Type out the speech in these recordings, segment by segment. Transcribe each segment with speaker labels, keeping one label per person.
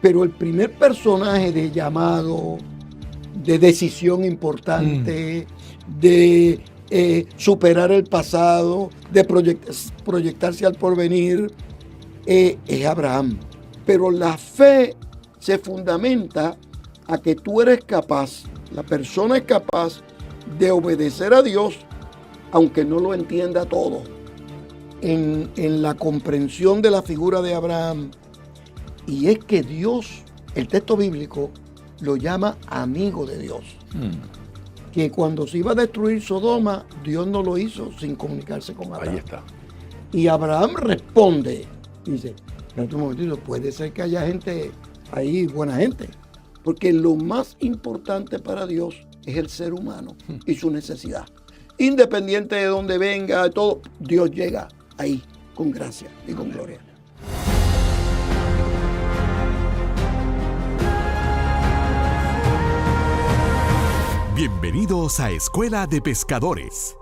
Speaker 1: Pero el primer personaje de llamado, de decisión importante, de superar el pasado, de proyectarse al porvenir, es Abraham. Pero la fe se fundamenta a que tú eres capaz, la persona es capaz de obedecer a Dios, aunque no lo entienda todo. En la comprensión de la figura de Abraham, y es que Dios, el texto bíblico, lo llama amigo de Dios. Que cuando se iba a destruir Sodoma, Dios no lo hizo sin comunicarse con Abraham.
Speaker 2: Ahí está.
Speaker 1: Y Abraham responde, dice, espérate un momentito, puede ser que haya gente ahí, buena gente, porque lo más importante para Dios es el ser humano y su necesidad. Independiente de dónde venga, todo, Dios llega ahí con gracia y con gloria.
Speaker 3: Bienvenidos a Escuela de Pescadores.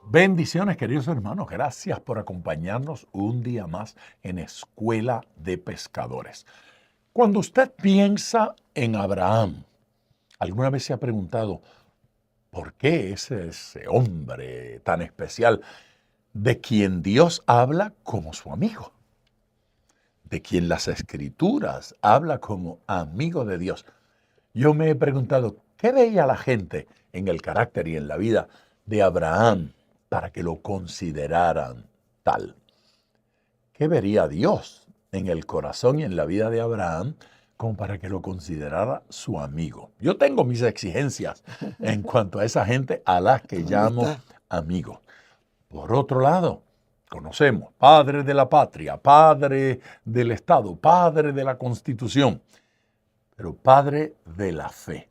Speaker 2: Bendiciones, queridos hermanos. Gracias por acompañarnos un día más en Escuela de Pescadores. Cuando usted piensa en Abraham, ¿alguna vez se ha preguntado por qué es ese hombre tan especial de quien Dios habla como su amigo? De quien las Escrituras habla como amigo de Dios. Yo me he preguntado, ¿qué veía la gente en el carácter y en la vida de Abraham para que lo consideraran tal? ¿Qué vería Dios en el corazón y en la vida de Abraham como para que lo considerara su amigo? Yo tengo mis exigencias en cuanto a esa gente a las que llamo amigo. Por otro lado, conocemos padre de la patria, padre del Estado, padre de la Constitución, pero padre de la fe.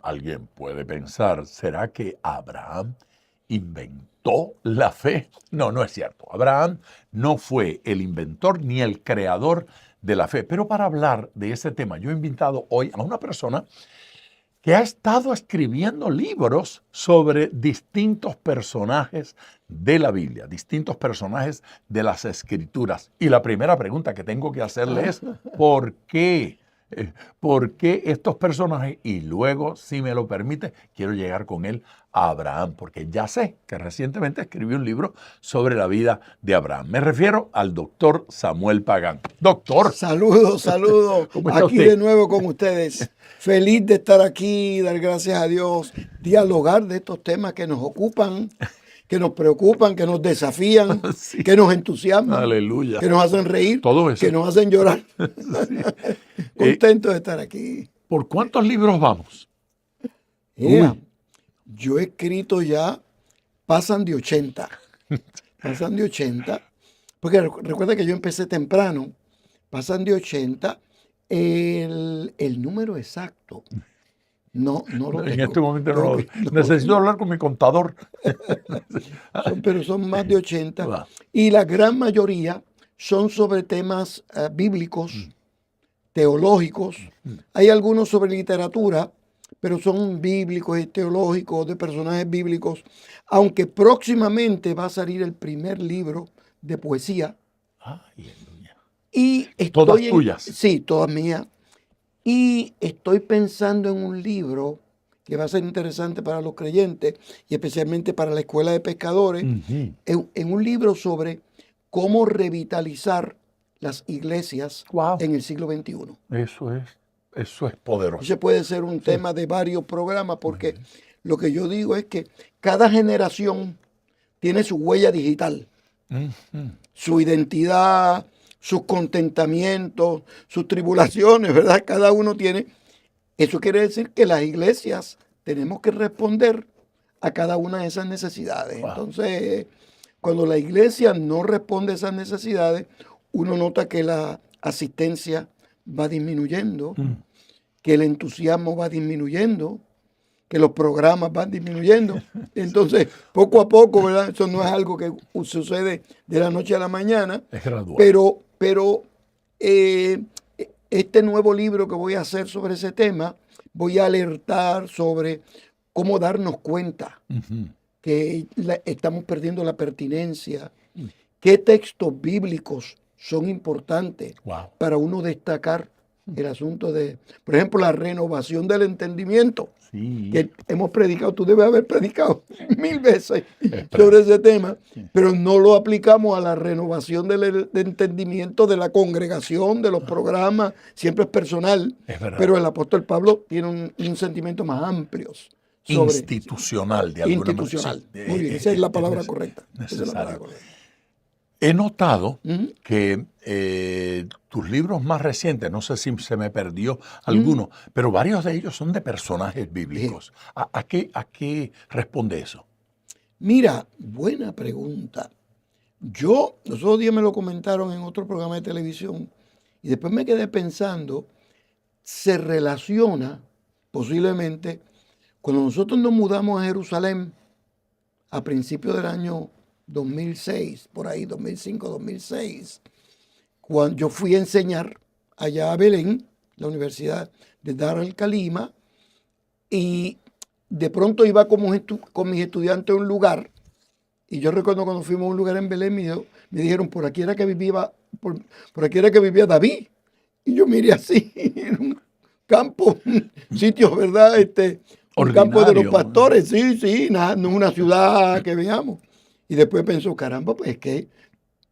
Speaker 2: Alguien puede pensar, ¿será que Abraham inventó la fe? No, no es cierto. Abraham no fue el inventor ni el creador de la fe. Pero para hablar de ese tema, yo he invitado hoy a una persona que ha estado escribiendo libros sobre distintos personajes de la Biblia, distintos personajes de las Escrituras. Y la primera pregunta que tengo que hacerle es, ¿por qué? ¿Por qué estos personajes? Y luego, si me lo permite, quiero llegar con él a Abraham, porque ya sé que recientemente escribió un libro sobre la vida de Abraham. Me refiero al doctor Samuel Pagán. Doctor.
Speaker 1: Saludos, saludos. Aquí
Speaker 2: usted?
Speaker 1: de nuevo con ustedes. Feliz de estar aquí, dar gracias a Dios, dialogar de estos temas que nos ocupan, que nos preocupan, que nos desafían, sí, que nos entusiasman,
Speaker 2: aleluya,
Speaker 1: que nos hacen reír,
Speaker 2: todo eso,
Speaker 1: que nos hacen llorar. Sí. Contento de estar aquí.
Speaker 2: ¿Por cuántos libros vamos?
Speaker 1: Yo he escrito ya, pasan de 80. Pasan de 80. Porque recuerda que yo empecé temprano. Pasan de 80. El número exacto no lo tengo.
Speaker 2: En este momento no necesito hablar con mi contador.
Speaker 1: Pero son más de 80. Y la gran mayoría son sobre temas bíblicos, teológicos. Hay algunos sobre literatura, pero son bíblicos y teológicos, de personajes bíblicos. Aunque próximamente va a salir el primer libro de poesía. Y
Speaker 2: ¿Todas tuyas?
Speaker 1: Sí, todas mías. Y estoy pensando en un libro que va a ser interesante para los creyentes y especialmente para la Escuela de Pescadores, en un libro sobre cómo revitalizar las iglesias en el siglo XXI.
Speaker 2: Eso es poderoso.
Speaker 1: Ese puede ser un tema de varios programas porque lo que yo digo es que cada generación tiene su huella digital, su identidad, sus contentamientos, sus tribulaciones, ¿verdad? Cada uno tiene. Eso quiere decir que las iglesias tenemos que responder a cada una de esas necesidades. Entonces, cuando la iglesia no responde a esas necesidades, uno nota que la asistencia va disminuyendo, que el entusiasmo va disminuyendo, que los programas van disminuyendo. Entonces, poco a poco, ¿verdad? Eso no es algo que sucede de la noche a la mañana.
Speaker 2: Es gradual.
Speaker 1: Pero este nuevo libro que voy a hacer sobre ese tema, voy a alertar sobre cómo darnos cuenta que estamos perdiendo la pertinencia, qué textos bíblicos son importantes
Speaker 2: Wow.
Speaker 1: para uno destacar el asunto de, por ejemplo, la renovación del entendimiento,
Speaker 2: Sí.
Speaker 1: que hemos predicado, tú debes haber predicado 1000 veces
Speaker 2: Espera.
Speaker 1: sobre ese tema, pero no lo aplicamos a la renovación del entendimiento de la congregación, de los programas, siempre es personal,
Speaker 2: Es verdad.
Speaker 1: pero el apóstol Pablo tiene un sentimiento más amplio sobre
Speaker 2: Institucional, de alguna
Speaker 1: institucional.
Speaker 2: manera.
Speaker 1: Muy bien, esa es la palabra
Speaker 2: es
Speaker 1: correcta. Esa es la
Speaker 2: necesario.
Speaker 1: palabra correcta.
Speaker 2: He notado
Speaker 1: Ujú.
Speaker 2: que tus libros más recientes, no sé si se me perdió alguno, pero varios de ellos son de personajes bíblicos. ¿A qué responde eso?
Speaker 1: Mira, buena pregunta. Los otros días me lo comentaron en otro programa de televisión y después me quedé pensando, se relaciona posiblemente cuando nosotros nos mudamos a Jerusalén a principios del año 2006, por ahí 2005, 2006, cuando yo fui a enseñar allá a Belén, la Universidad de Dar al-Khalima, y de pronto iba con mis estudiantes a un lugar, y yo recuerdo cuando fuimos a un lugar en Belén, me dijeron, por aquí era que vivía, por aquí era que vivía David. Y yo miré así, en un campo, un sitio, ¿verdad? Un campo de los
Speaker 2: Ordinario.
Speaker 1: pastores, sí, no una ciudad que veamos. Y después pensó, caramba, pues es que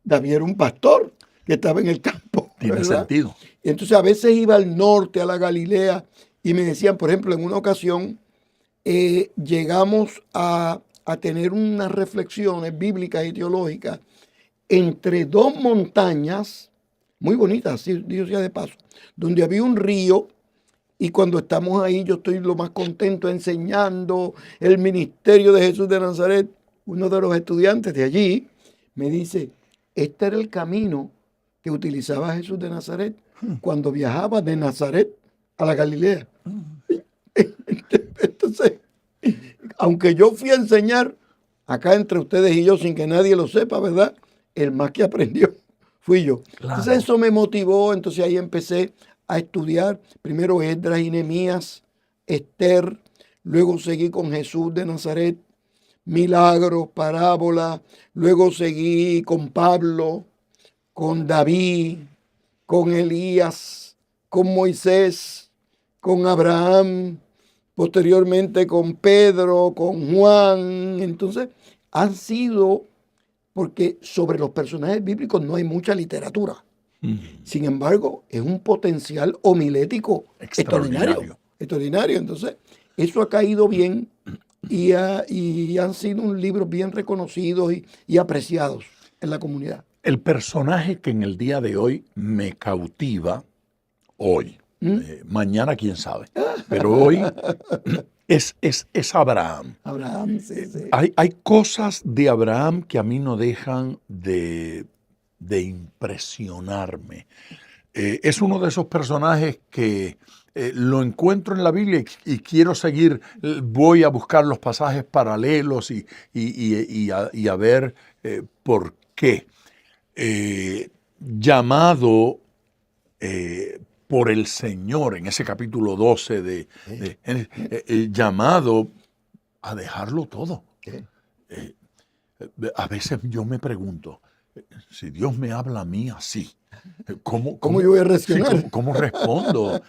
Speaker 1: David era un pastor que estaba en el campo.
Speaker 2: Tiene
Speaker 1: ¿verdad?
Speaker 2: sentido.
Speaker 1: Y entonces a veces iba al norte, a la Galilea, y me decían, por ejemplo, en una ocasión llegamos a tener unas reflexiones bíblicas y teológicas entre dos montañas, muy bonitas, dicho sea de paso, donde había un río, y cuando estamos ahí yo estoy lo más contento enseñando el ministerio de Jesús de Nazaret. Uno de los estudiantes de allí me dice, este era el camino que utilizaba Jesús de Nazaret cuando viajaba de Nazaret a la Galilea. Entonces, aunque yo fui a enseñar acá entre ustedes y yo sin que nadie lo sepa, ¿verdad? El más que aprendió fui yo.
Speaker 2: Claro.
Speaker 1: Entonces eso me motivó, entonces ahí empecé a estudiar primero Esdras y Nehemías, Esther, luego seguí con Jesús de Nazaret, milagros, parábolas, luego seguí con Pablo, con David, con Elías, con Moisés, con Abraham, posteriormente con Pedro, con Juan. Entonces han sido, porque sobre los personajes bíblicos no hay mucha literatura. Sin embargo, es un potencial homilético extraordinario. Entonces, eso ha caído bien y han sido un libro bien reconocidos y apreciados en la comunidad.
Speaker 2: El personaje que en el día de hoy me cautiva, hoy, mañana quién sabe, pero hoy es Abraham.
Speaker 1: Abraham, sí.
Speaker 2: Hay cosas de Abraham que a mí no dejan de impresionarme. Es uno de esos personajes que lo encuentro en la Biblia y quiero seguir, voy a buscar los pasajes paralelos y a ver por qué. Llamado por el Señor en ese capítulo 12 llamado a dejarlo todo. A veces yo me pregunto, si Dios me habla a mí así, ¿cómo
Speaker 1: yo voy a reaccionar?
Speaker 2: Sí, ¿cómo respondo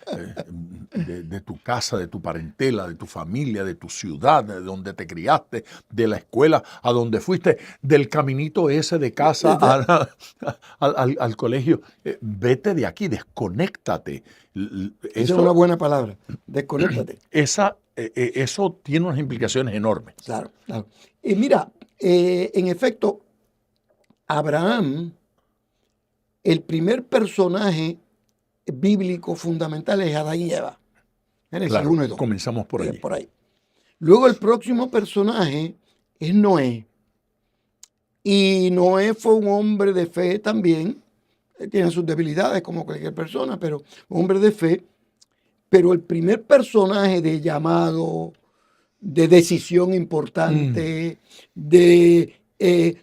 Speaker 2: de tu casa, de tu parentela, de tu familia, de tu ciudad, de donde te criaste, de la escuela a donde fuiste, del caminito ese de casa al colegio? Vete de aquí, desconéctate.
Speaker 1: Esa es una buena palabra, desconéctate.
Speaker 2: Eso tiene unas implicaciones enormes.
Speaker 1: Claro. Y mira, en efecto, Abraham, el primer personaje bíblico fundamental es Adán y Eva.
Speaker 2: Claro, 1 y 2. Comenzamos por ahí.
Speaker 1: Luego el próximo personaje es Noé. Y Noé fue un hombre de fe también. Tiene sus debilidades como cualquier persona, pero un hombre de fe. Pero el primer personaje de llamado, de decisión importante, de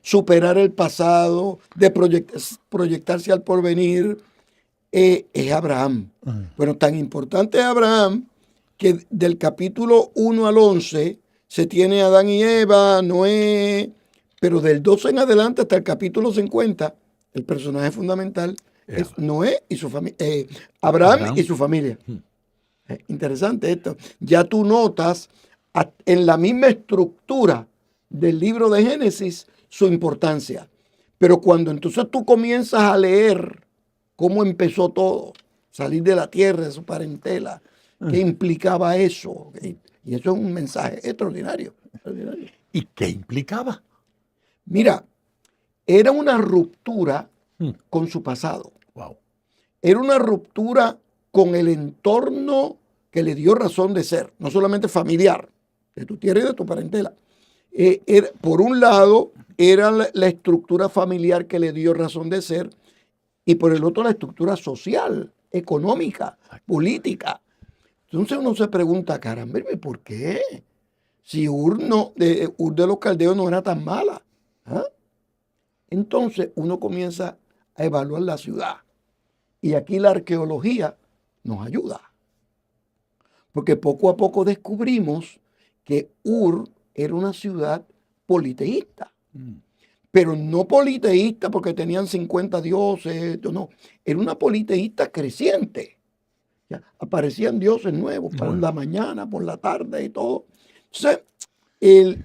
Speaker 1: superar el pasado, de proyectarse al porvenir, es Abraham. Bueno, tan importante es Abraham que del capítulo 1 al 11 se tiene Adán y Eva, Noé, pero del 12 en adelante hasta el capítulo 50, el personaje fundamental es
Speaker 2: Abraham.
Speaker 1: Noé y su familia, Abraham
Speaker 2: Abraham.
Speaker 1: y su familia. Interesante esto. Ya tú notas en la misma estructura del libro de Génesis su importancia. Pero cuando entonces tú comienzas a leer cómo empezó todo, salir de la tierra, de su parentela, qué implicaba eso. Y eso es un mensaje extraordinario.
Speaker 2: ¿Y qué implicaba?
Speaker 1: Mira, era una ruptura con su pasado.
Speaker 2: Wow.
Speaker 1: Era una ruptura con el entorno que le dio razón de ser, no solamente familiar, de tu tierra y de tu parentela. Por un lado, era la estructura familiar que le dio razón de ser, y por el otro, la estructura social, económica, política. Entonces uno se pregunta, caramba, ¿por qué? Si Ur de los Caldeos no era tan mala. ¿Ah? Entonces uno comienza a evaluar la ciudad. Y aquí la arqueología nos ayuda. Porque poco a poco descubrimos que Ur era una ciudad politeísta. Pero no politeísta porque tenían 50 dioses, no. Era una politeísta creciente. Ya, aparecían dioses nuevos para la mañana, por la tarde y todo. Entonces,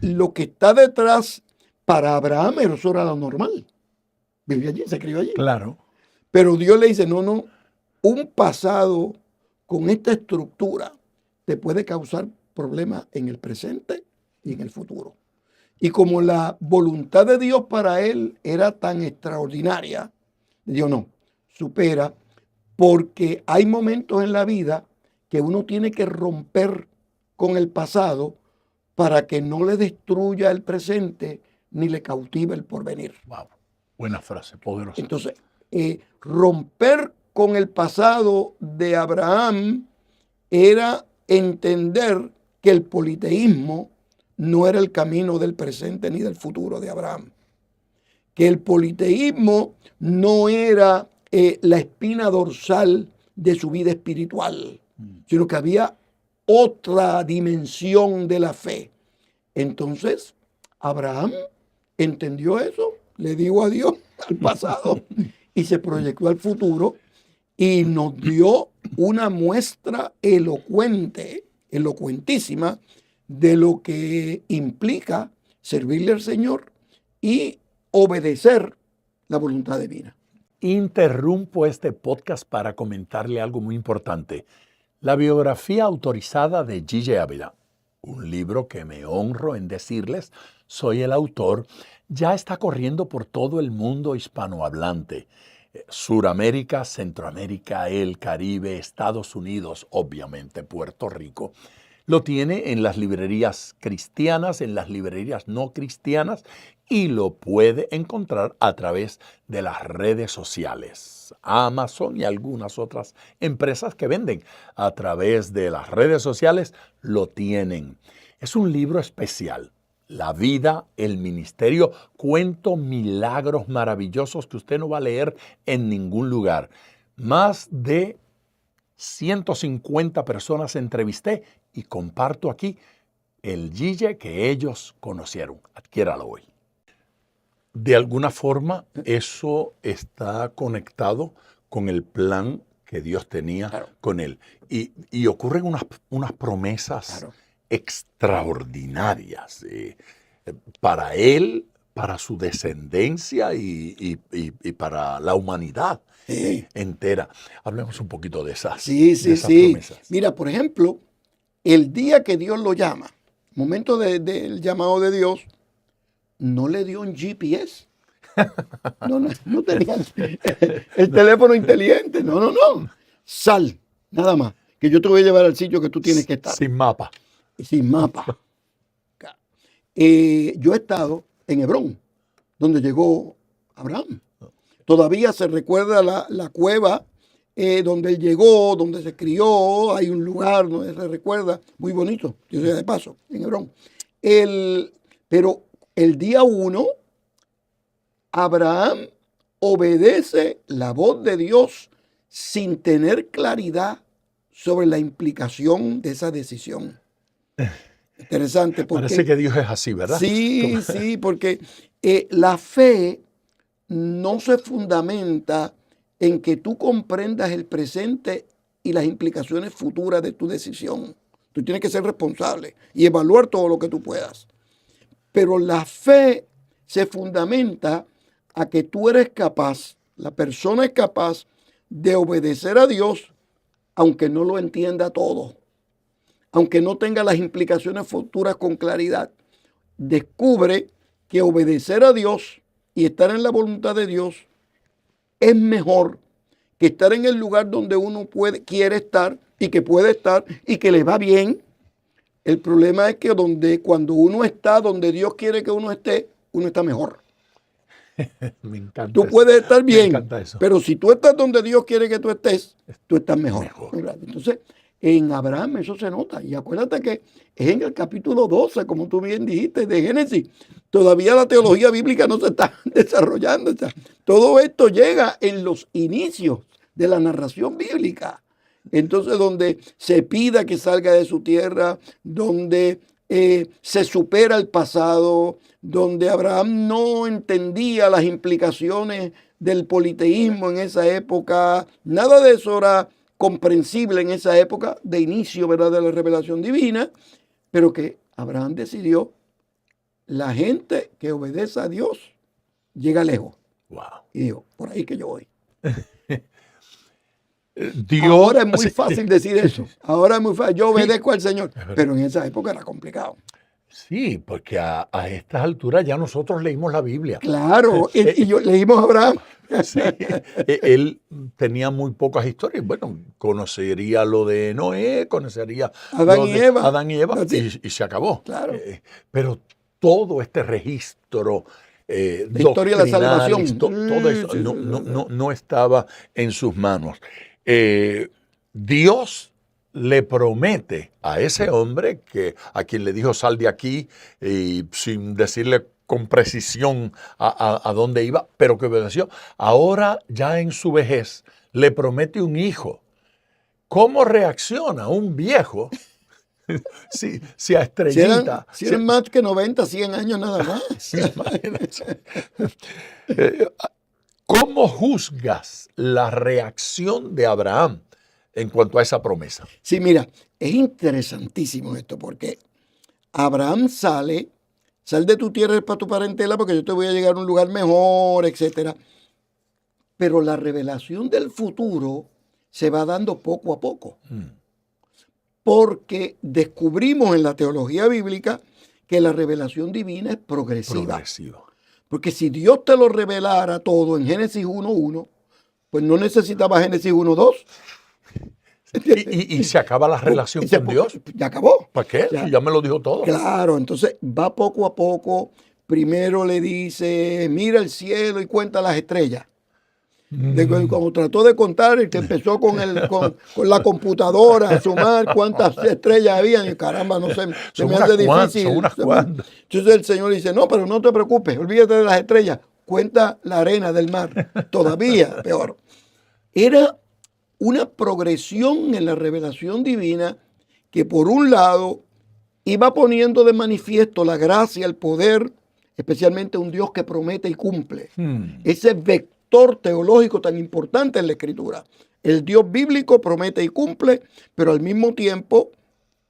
Speaker 1: lo que está detrás para Abraham, eso era lo normal. Vivía allí, se crió allí.
Speaker 2: Claro.
Speaker 1: Pero Dios le dice, no, un pasado con esta estructura te puede causar problemas en el presente y en el futuro. Y como la voluntad de Dios para él era tan extraordinaria, Dios no, supera, porque hay momentos en la vida que uno tiene que romper con el pasado para que no le destruya el presente ni le cautive el porvenir.
Speaker 2: Wow. Buena frase, poderosa.
Speaker 1: Entonces, romper con el pasado de Abraham era entender que el politeísmo no era el camino del presente ni del futuro de Abraham. Que el politeísmo no era la espina dorsal de su vida espiritual, sino que había otra dimensión de la fe. Entonces, Abraham entendió eso, le dijo adiós al pasado y se proyectó al futuro y nos dio una muestra elocuentísima de lo que implica servirle al Señor y obedecer la voluntad divina.
Speaker 2: Interrumpo este podcast para comentarle algo muy importante. La biografía autorizada de Gigi Ávila, un libro que me honro en decirles, soy el autor, ya está corriendo por todo el mundo hispanohablante. Suramérica, Centroamérica, el Caribe, Estados Unidos, obviamente Puerto Rico. Lo tiene en las librerías cristianas, en las librerías no cristianas y lo puede encontrar a través de las redes sociales. Amazon y algunas otras empresas que venden a través de las redes sociales lo tienen. Es un libro especial. La vida, el ministerio, cuento milagros maravillosos que usted no va a leer en ningún lugar. Más de 150 personas entrevisté y comparto aquí el Gigi que ellos conocieron. Adquiéralo hoy. De alguna forma, eso está conectado con el plan que Dios tenía con él. Y ocurren unas promesas extraordinarias para él, para su descendencia y para la humanidad entera. Hablemos un poquito de esas, de esas promesas.
Speaker 1: Mira, por ejemplo, el día que Dios lo llama, momento del llamado de Dios, no le dio un GPS. No tenía el teléfono inteligente. No. Sal, nada más, que yo te voy a llevar al sitio que tú tienes que estar.
Speaker 2: Sin mapa.
Speaker 1: Sin mapa. Yo he estado en Hebrón, donde llegó Abraham. Todavía se recuerda la cueva donde él llegó, donde se crió. Hay un lugar donde se recuerda, muy bonito, yo soy de paso, en Hebrón. Pero el día 1, Abraham obedece la voz de Dios sin tener claridad sobre la implicación de esa decisión. Interesante. Porque,
Speaker 2: parece que Dios es así, ¿verdad?
Speaker 1: Sí, porque la fe no se fundamenta en que tú comprendas el presente y las implicaciones futuras de tu decisión. Tú tienes que ser responsable y evaluar todo lo que tú puedas. Pero la fe se fundamenta a que tú eres capaz, la persona es capaz de obedecer a Dios, aunque no lo entienda todo, aunque no tenga las implicaciones futuras con claridad. Descubre que obedecer a Dios y estar en la voluntad de Dios es mejor que estar en el lugar donde uno quiere estar y que puede estar y que le va bien. El problema es que cuando uno está donde Dios quiere que uno está mejor.
Speaker 2: Me encanta
Speaker 1: Tú
Speaker 2: eso.
Speaker 1: puedes estar
Speaker 2: Me
Speaker 1: bien,
Speaker 2: encanta eso.
Speaker 1: pero si tú estás donde Dios quiere que tú estás mejor.
Speaker 2: Mejor.
Speaker 1: Entonces, en Abraham eso se nota. Y acuérdate que es en el capítulo 12, como tú bien dijiste, de Génesis. Todavía la teología bíblica no se está desarrollando. O sea, todo esto llega en los inicios de la narración bíblica. Entonces, donde se pida que salga de su tierra, donde se supera el pasado, donde Abraham no entendía las implicaciones del politeísmo en esa época, nada de eso era comprensible en esa época de inicio, ¿verdad?, de la revelación divina, pero que Abraham decidió, la gente que obedece a Dios llega lejos.
Speaker 2: Wow.
Speaker 1: Y dijo, por ahí que yo voy.
Speaker 2: Dios,
Speaker 1: Ahora es muy fácil decir eso. Ahora es muy fácil. Yo obedezco al Señor. Pero en esa época era complicado.
Speaker 2: Sí, porque a estas alturas ya nosotros leímos la Biblia.
Speaker 1: Claro. Y leímos a Abraham.
Speaker 2: Sí, él tenía muy pocas historias. Bueno, conocería lo de Noé, conocería
Speaker 1: Adán y Eva.
Speaker 2: Adán y Eva,
Speaker 1: Sí.
Speaker 2: y se acabó.
Speaker 1: Claro.
Speaker 2: Pero todo este registro
Speaker 1: La historia de la salvación.
Speaker 2: todo eso
Speaker 1: Sí,
Speaker 2: no estaba en sus manos. Dios le promete a ese hombre a quien le dijo sal de aquí y sin decirle con precisión a dónde iba, pero que obedeció. Ahora ya en su vejez le promete un hijo. ¿Cómo reacciona un viejo si a Estrellita?
Speaker 1: Si eran más que 90, 100 años nada más.
Speaker 2: Imagínense. ¿Cómo juzgas la reacción de Abraham en cuanto a esa promesa?
Speaker 1: Sí, mira, es interesantísimo esto porque Abraham sal de tu tierra para tu parentela porque yo te voy a llegar a un lugar mejor, etcétera. Pero la revelación del futuro se va dando poco a poco. Porque descubrimos en la teología bíblica que la revelación divina es progresiva. Porque si Dios te lo revelara todo en Génesis 1:1, pues no necesitaba Génesis 1:2.
Speaker 2: Y se acaba la relación con Dios.
Speaker 1: Ya acabó.
Speaker 2: ¿Para qué? Ya me lo dijo todo.
Speaker 1: Claro, entonces va poco a poco. Primero le dice, mira el cielo y cuenta las estrellas. Cuando trató de contar, y que empezó con la computadora a sumar cuántas estrellas habían, y caramba, no sé, se me hace difícil.
Speaker 2: Son unas cuantas.
Speaker 1: Entonces el Señor dice, no, pero no te preocupes, olvídate de las estrellas, cuenta la arena del mar, todavía peor. Era una progresión en la revelación divina que por un lado iba poniendo de manifiesto la gracia, el poder, especialmente un Dios que promete y cumple. Ese vector teológico tan importante en la Escritura. El Dios bíblico promete y cumple, pero al mismo tiempo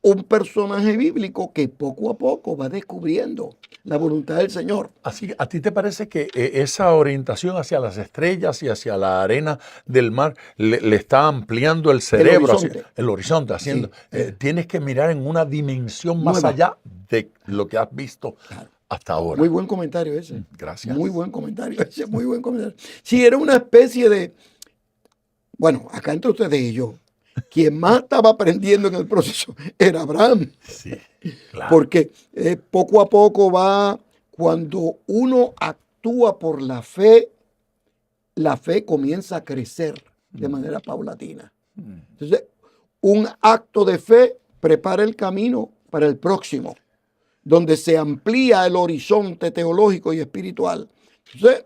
Speaker 1: un personaje bíblico que poco a poco va descubriendo la voluntad del Señor.
Speaker 2: Así, ¿a ti te parece que esa orientación hacia las estrellas y hacia la arena del mar le está ampliando el cerebro, el horizonte, haciendo? Sí. Tienes que mirar en una dimensión más allá de lo que has visto hasta ahora.
Speaker 1: Muy buen comentario ese.
Speaker 2: Gracias.
Speaker 1: Muy buen comentario ese, muy buen comentario. Sí, era una especie de... Bueno, acá entre ustedes y yo, quien más estaba aprendiendo en el proceso era Abraham.
Speaker 2: Sí, claro.
Speaker 1: Porque poco a poco cuando uno actúa por la fe comienza a crecer de manera paulatina. Entonces, un acto de fe prepara el camino para el próximo, donde se amplía el horizonte teológico y espiritual. Entonces,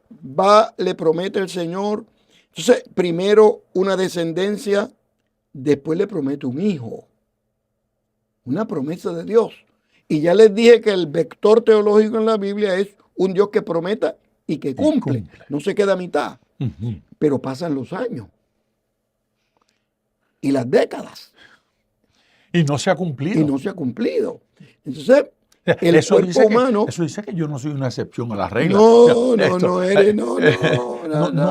Speaker 1: le promete el Señor. Entonces, primero una descendencia, después le promete un hijo. Una promesa de Dios. Y ya les dije que el vector teológico en la Biblia es un Dios que prometa y que cumple. No se queda a mitad, pero pasan los años y las décadas.
Speaker 2: Y no se ha cumplido.
Speaker 1: Y no se ha cumplido. Entonces, el cuerpo humano...
Speaker 2: Eso dice que yo no soy una excepción a la regla. No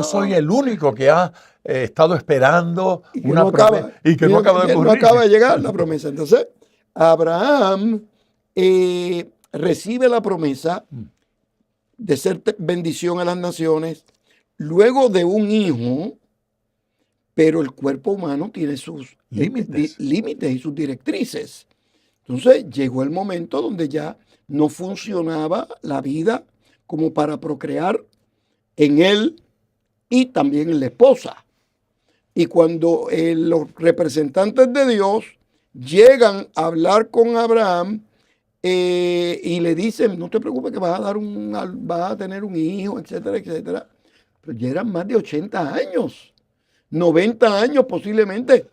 Speaker 2: soy el único que ha estado esperando una promesa y que no acaba de ocurrir.
Speaker 1: No acaba de llegar la promesa. Entonces, Abraham recibe la promesa de ser bendición a las naciones luego de un hijo, pero el cuerpo humano tiene sus límites y sus directrices. Entonces llegó el momento donde ya no funcionaba la vida como para procrear en él y también en la esposa. Y cuando los representantes de Dios llegan a hablar con Abraham y le dicen, no te preocupes que vas a tener un hijo, etcétera, etcétera. Pero ya eran más de 80 años, 90 años posiblemente.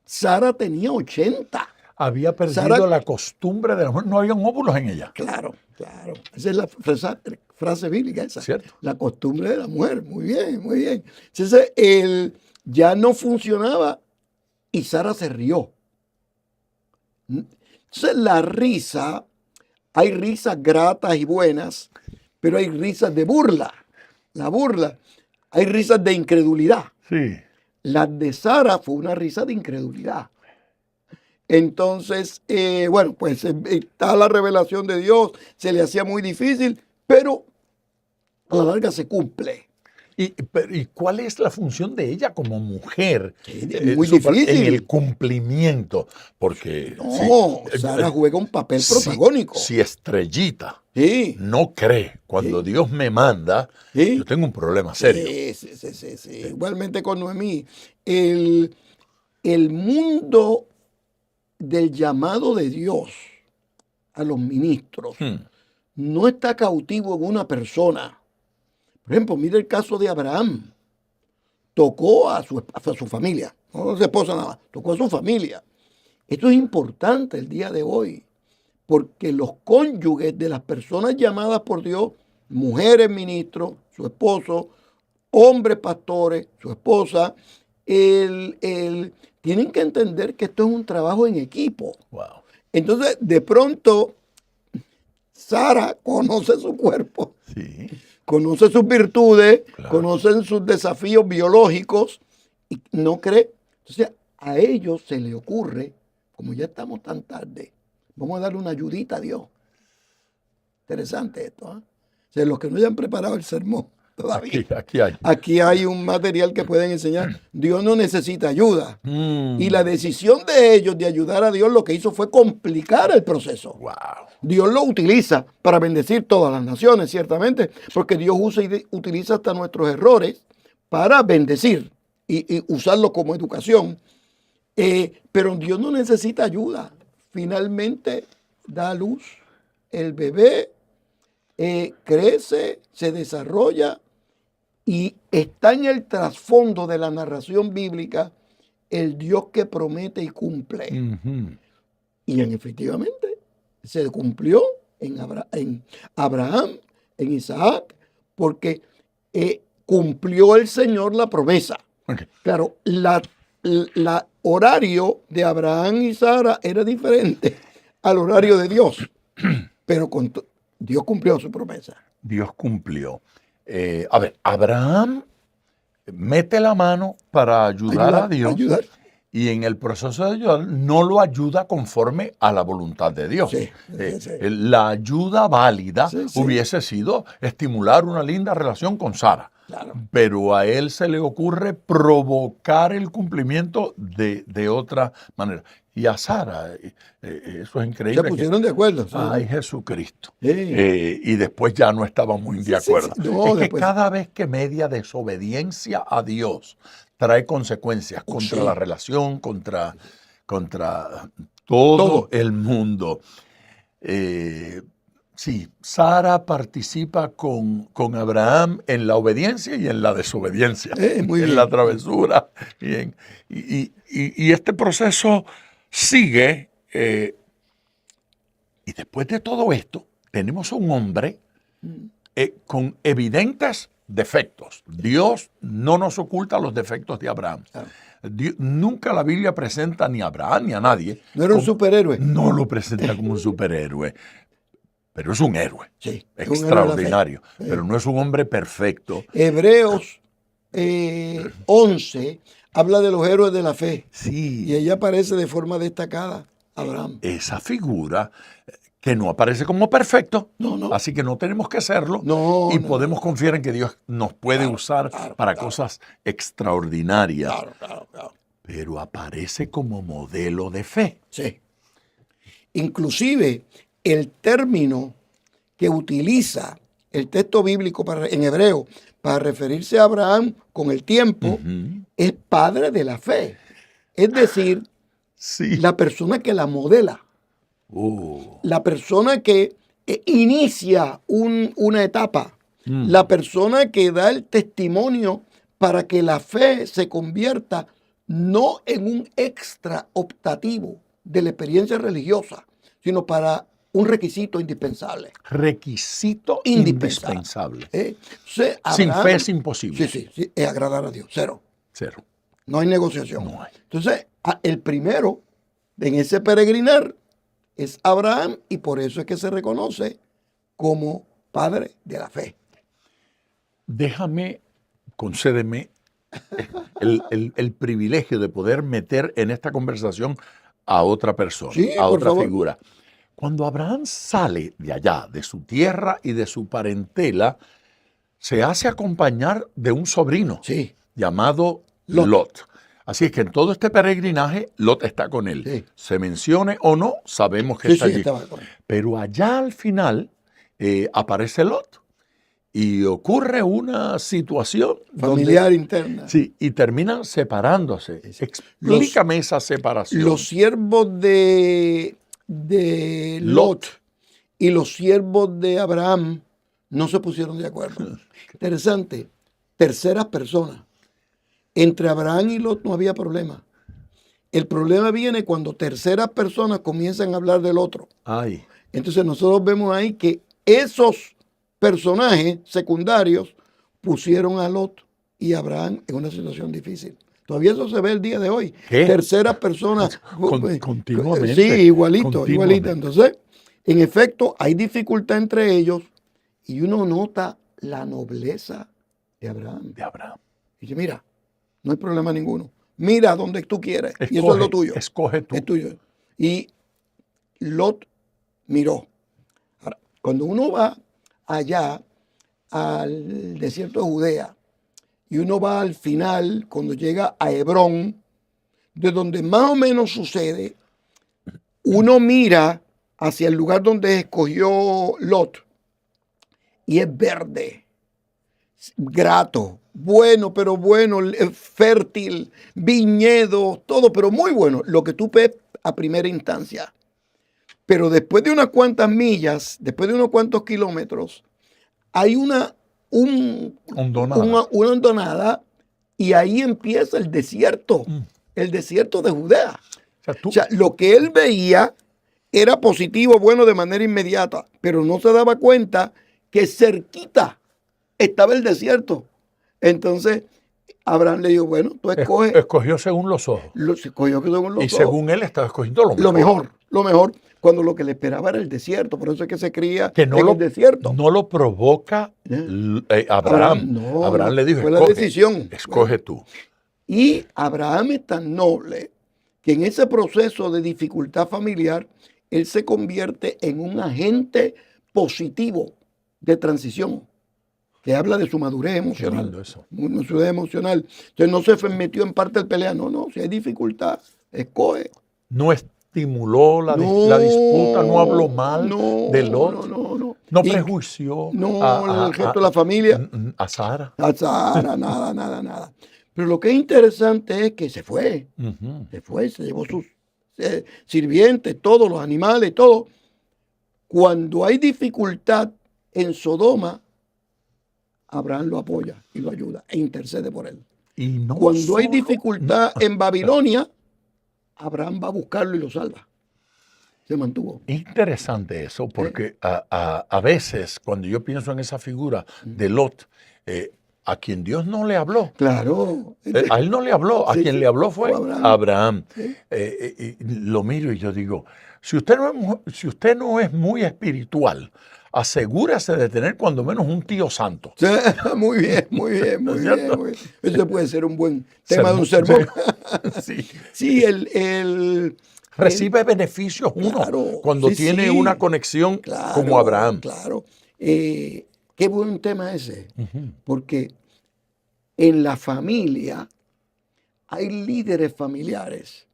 Speaker 1: Sara tenía 80.
Speaker 2: Había perdido la costumbre de la mujer, no habían óvulos en ella.
Speaker 1: Claro. Esa es la frase bíblica esa.
Speaker 2: ¿Cierto?
Speaker 1: La costumbre de la mujer. Muy bien. Entonces, él ya no funcionaba y Sara se rió. Entonces, la risa, hay risas gratas y buenas, pero hay risas de burla. La burla. Hay risas de incredulidad.
Speaker 2: Sí.
Speaker 1: La de Sara fue una risa de incredulidad. Entonces, pues está la revelación de Dios, se le hacía muy difícil, pero a la larga se cumple.
Speaker 2: ¿Y cuál es la función de ella como mujer?
Speaker 1: Muy difícil.
Speaker 2: En el cumplimiento, porque...
Speaker 1: Sara juega un papel protagónico.
Speaker 2: Si Estrellita no cree cuando Dios me manda, yo tengo un problema serio.
Speaker 1: Sí. Igualmente con Noemí. El mundo del llamado de Dios a los ministros no está cautivo en una persona. Por ejemplo, mire el caso de Abraham. Tocó a su familia, no a su esposa nada más, tocó a su familia. Esto es importante el día de hoy, porque los cónyuges de las personas llamadas por Dios, mujeres ministros, su esposo, hombres pastores, su esposa, tienen que entender que esto es un trabajo en equipo.
Speaker 2: Wow.
Speaker 1: Entonces, de pronto, Sara conoce su cuerpo, conoce sus virtudes, conoce sus desafíos biológicos y no cree. Entonces, a ellos se le ocurre, como ya estamos tan tarde, vamos a darle una ayudita a Dios. Interesante esto, ¿eh? O sea, los que no hayan preparado el sermón todavía. Aquí hay un material que pueden enseñar. Dios no necesita ayuda. Y la decisión de ellos de ayudar a Dios lo que hizo fue complicar el proceso.
Speaker 2: Wow.
Speaker 1: Dios lo utiliza para bendecir todas las naciones, ciertamente, porque Dios utiliza hasta nuestros errores para bendecir y usarlo como educación. Pero Dios no necesita ayuda. Finalmente da a luz el bebé, crece, se desarrolla y está en el trasfondo de la narración bíblica el Dios que promete y cumple. Y efectivamente se cumplió en Abraham, en Isaac, porque cumplió el Señor la promesa. Claro, la horario de Abraham y Sara era diferente al horario de Dios, pero Dios cumplió su promesa.
Speaker 2: Dios cumplió. Abraham mete la mano para ayudar a Dios. Y en el proceso de ayudar no lo ayuda conforme a la voluntad de Dios. La ayuda válida hubiese sido estimular una linda relación con Sara.
Speaker 1: Claro.
Speaker 2: Pero a él se le ocurre provocar el cumplimiento de otra manera. Y a Sara, eso es increíble.
Speaker 1: Se pusieron de acuerdo.
Speaker 2: Ay, Jesucristo. Y después ya no estaban muy de acuerdo. Es que cada vez que media desobediencia a Dios trae consecuencias contra la relación, contra todo el mundo. Sara participa con Abraham en la obediencia y en la desobediencia, en la travesura. Y este proceso sigue. Y después de todo esto, tenemos un hombre con evidentes defectos. Dios no nos oculta los defectos de Abraham. Nunca la Biblia presenta ni a Abraham ni a nadie.
Speaker 1: No era un superhéroe.
Speaker 2: No lo presenta como un superhéroe. Pero es un héroe.
Speaker 1: Sí, es
Speaker 2: Extraordinario.
Speaker 1: un héroe de la fe.
Speaker 2: Pero no es un hombre perfecto.
Speaker 1: Hebreos 11 habla de los héroes de la fe.
Speaker 2: Sí.
Speaker 1: Y ella aparece de forma destacada, Abraham.
Speaker 2: Esa figura que no aparece como perfecto,
Speaker 1: No.
Speaker 2: así que no tenemos que serlo,
Speaker 1: No,
Speaker 2: y
Speaker 1: no,
Speaker 2: podemos confiar en que Dios nos puede usar para cosas extraordinarias.
Speaker 1: Claro.
Speaker 2: Pero aparece como modelo de fe.
Speaker 1: Sí. Inclusive el término que utiliza el texto bíblico en hebreo para referirse a Abraham con el tiempo es padre de la fe. Es decir,
Speaker 2: Sí.
Speaker 1: la persona que la modela. La persona que inicia una etapa, la persona que da el testimonio para que la fe se convierta no en un extra optativo de la experiencia religiosa, sino para un requisito indispensable.
Speaker 2: Requisito
Speaker 1: Indispensable.
Speaker 2: indispensable.
Speaker 1: Entonces,
Speaker 2: Sin
Speaker 1: Abraham-
Speaker 2: fe es imposible.
Speaker 1: Sí, es agradar a Dios, cero.
Speaker 2: Cero.
Speaker 1: No hay negociación.
Speaker 2: No hay.
Speaker 1: Entonces, el primero en ese peregrinar es Abraham y por eso es que se reconoce como padre de la fe.
Speaker 2: Concédeme el privilegio de poder meter en esta conversación a otra persona,
Speaker 1: Sí,
Speaker 2: a
Speaker 1: por
Speaker 2: otra
Speaker 1: favor.
Speaker 2: figura. Cuando Abraham sale de allá, de su tierra y de su parentela, se hace acompañar de un sobrino
Speaker 1: Sí.
Speaker 2: llamado
Speaker 1: Lot.
Speaker 2: Lot. Así es que en todo este peregrinaje, Lot está con él.
Speaker 1: Sí.
Speaker 2: Se mencione o no, sabemos que
Speaker 1: Sí,
Speaker 2: está allí.
Speaker 1: estaba con él.
Speaker 2: Pero allá al final aparece Lot y ocurre una situación
Speaker 1: Familiar interna.
Speaker 2: sí, y terminan separándose. Explícame esa separación.
Speaker 1: Los siervos de Lot y los siervos de Abraham no se pusieron de acuerdo. Interesante. Terceras personas. Entre Abraham y Lot no había problema. El problema viene cuando terceras personas comienzan a hablar del otro.
Speaker 2: Ay,
Speaker 1: Entonces nosotros vemos ahí que esos personajes secundarios pusieron a Lot y a Abraham en una situación difícil. Todavía eso se ve el día de hoy.
Speaker 2: ¿Qué?
Speaker 1: Terceras personas.
Speaker 2: Continuamente.
Speaker 1: Sí, igualito.
Speaker 2: Continuamente.
Speaker 1: Entonces, en efecto, hay dificultad entre ellos y uno nota la nobleza de Abraham.
Speaker 2: de Abraham.
Speaker 1: Y dice, mira, no hay problema ninguno. Mira donde tú quieres. Y eso es lo tuyo.
Speaker 2: Escoge tú.
Speaker 1: Es tuyo. Y Lot miró. Ahora, cuando uno va allá al desierto de Judea y uno va al final, cuando llega a Hebrón, de donde más o menos sucede, uno mira hacia el lugar donde escogió Lot y es verde, grato, bueno, pero bueno, fértil, viñedos, todo, pero muy bueno, lo que tú ves a primera instancia. Pero después de unas cuantas millas, después de unos cuantos kilómetros, hay una hondonada y ahí empieza el desierto de Judea. O sea, lo que él veía era positivo, bueno, de manera inmediata, pero no se daba cuenta que cerquita estaba el desierto. Entonces, Abraham le dijo, bueno, tú escoges.
Speaker 2: Escogió según los ojos.
Speaker 1: Escogió según los
Speaker 2: Y
Speaker 1: ojos.
Speaker 2: según él estaba escogiendo lo mejor.
Speaker 1: Lo mejor, cuando lo que le esperaba era el desierto. Por eso es que se cría
Speaker 2: Que no
Speaker 1: en el desierto.
Speaker 2: No lo provoca Abraham.
Speaker 1: No,
Speaker 2: Abraham le dijo,
Speaker 1: fue la decisión.
Speaker 2: Escoge tú.
Speaker 1: Y Abraham es tan noble que en ese proceso de dificultad familiar, él se convierte en un agente positivo de transición, que habla de su madurez emocional.
Speaker 2: Eso.
Speaker 1: Madurez emocional. Entonces no se metió en parte del pelea. No, si hay dificultad, escoge.
Speaker 2: No estimuló la disputa, no habló mal de Lot. No prejuició
Speaker 1: el resto de la familia.
Speaker 2: A Sara.
Speaker 1: A Sara, nada. Pero lo que es interesante es que se fue. Se llevó sus sirvientes, todos los animales, todo. Cuando hay dificultad en Sodoma, Abraham lo apoya y lo ayuda e intercede por él. Cuando hay dificultad en Babilonia, Abraham va a buscarlo y lo salva. se mantuvo.
Speaker 2: Interesante eso, porque a veces cuando yo pienso en esa figura de Lot, a quien Dios no le habló,
Speaker 1: Claro.
Speaker 2: a él no le habló, a
Speaker 1: Sí,
Speaker 2: quien
Speaker 1: sí,
Speaker 2: le habló fue
Speaker 1: fue Abraham.
Speaker 2: Abraham.
Speaker 1: Sí.
Speaker 2: Y lo miro y yo digo, si usted no es muy espiritual, asegúrese de tener cuando menos un tío santo.
Speaker 1: Sí, muy bien, muy bien,
Speaker 2: ¿No
Speaker 1: muy
Speaker 2: es
Speaker 1: bien,
Speaker 2: cierto?
Speaker 1: muy bien. Ese puede ser un buen tema de un sermón.
Speaker 2: Sí.
Speaker 1: Sí,
Speaker 2: Recibe beneficios uno
Speaker 1: claro,
Speaker 2: cuando
Speaker 1: sí,
Speaker 2: tiene
Speaker 1: sí,
Speaker 2: una conexión como
Speaker 1: claro,
Speaker 2: Abraham.
Speaker 1: claro. Qué buen tema ese, porque en la familia hay líderes familiares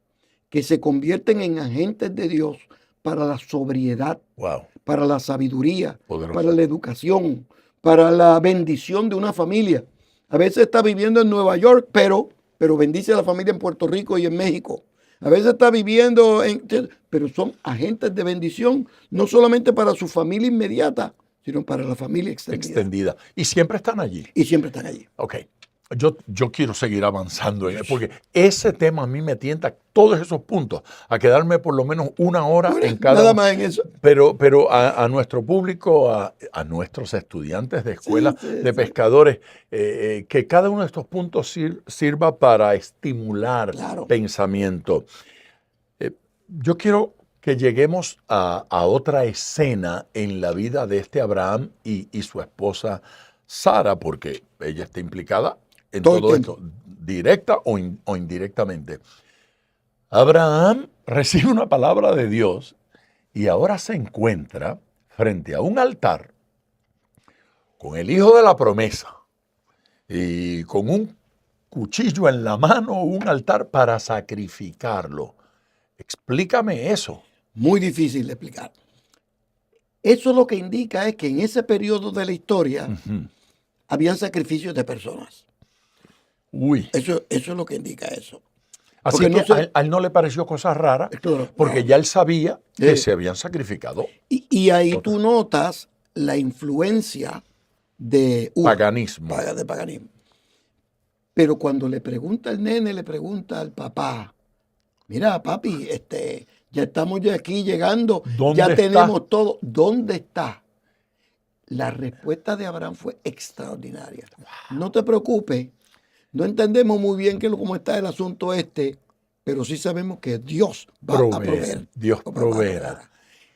Speaker 1: que se convierten en agentes de Dios para la sobriedad,
Speaker 2: Wow,
Speaker 1: para la sabiduría,
Speaker 2: poderoso.
Speaker 1: para la educación, para la bendición de una familia. A veces está viviendo en Nueva York, pero bendice a la familia en Puerto Rico y en México. A veces está viviendo pero son agentes de bendición, no solamente para su familia inmediata, sino para la familia extendida.
Speaker 2: Y siempre están allí.
Speaker 1: Y siempre están allí.
Speaker 2: Ok, yo quiero seguir avanzando en él, porque ese tema a mí me tienta todos esos puntos, a quedarme por lo menos una hora
Speaker 1: Bueno,
Speaker 2: en cada
Speaker 1: nada
Speaker 2: uno.
Speaker 1: más en eso.
Speaker 2: Pero a nuestro público, a nuestros estudiantes de escuela
Speaker 1: Sí,
Speaker 2: de
Speaker 1: sí.
Speaker 2: pescadores, que cada uno de estos puntos sirva para estimular
Speaker 1: Claro.
Speaker 2: pensamiento. Yo quiero que lleguemos a otra escena en la vida de este Abraham y su esposa Sara, porque ella está implicada en
Speaker 1: Todo el
Speaker 2: todo
Speaker 1: tiempo.
Speaker 2: esto, directa o indirectamente. Abraham recibe una palabra de Dios y ahora se encuentra frente a un altar con el hijo de la promesa y con un cuchillo en la mano, un altar para sacrificarlo. Explícame eso.
Speaker 1: Muy difícil de explicar. Eso lo que indica es que en ese periodo de la historia habían sacrificios de personas.
Speaker 2: Uy.
Speaker 1: Eso es lo que indica eso.
Speaker 2: Así
Speaker 1: Porque
Speaker 2: que
Speaker 1: no sé-
Speaker 2: a él no le pareció cosa rara,
Speaker 1: Claro,
Speaker 2: porque
Speaker 1: no.
Speaker 2: ya él sabía que
Speaker 1: Sí.
Speaker 2: se habían sacrificado.
Speaker 1: Y ahí tú notas la influencia de
Speaker 2: Paganismo.
Speaker 1: de paganismo. Pero cuando le pregunta el nene, le pregunta al papá, mira, papi, ya estamos ya aquí llegando,
Speaker 2: ¿Dónde
Speaker 1: ya
Speaker 2: está?
Speaker 1: tenemos todo. ¿Dónde está? La respuesta de Abraham fue extraordinaria. No te preocupes, no entendemos muy bien cómo está el asunto pero sí sabemos que Dios va a proveer.
Speaker 2: Dios
Speaker 1: Va a
Speaker 2: proveerá.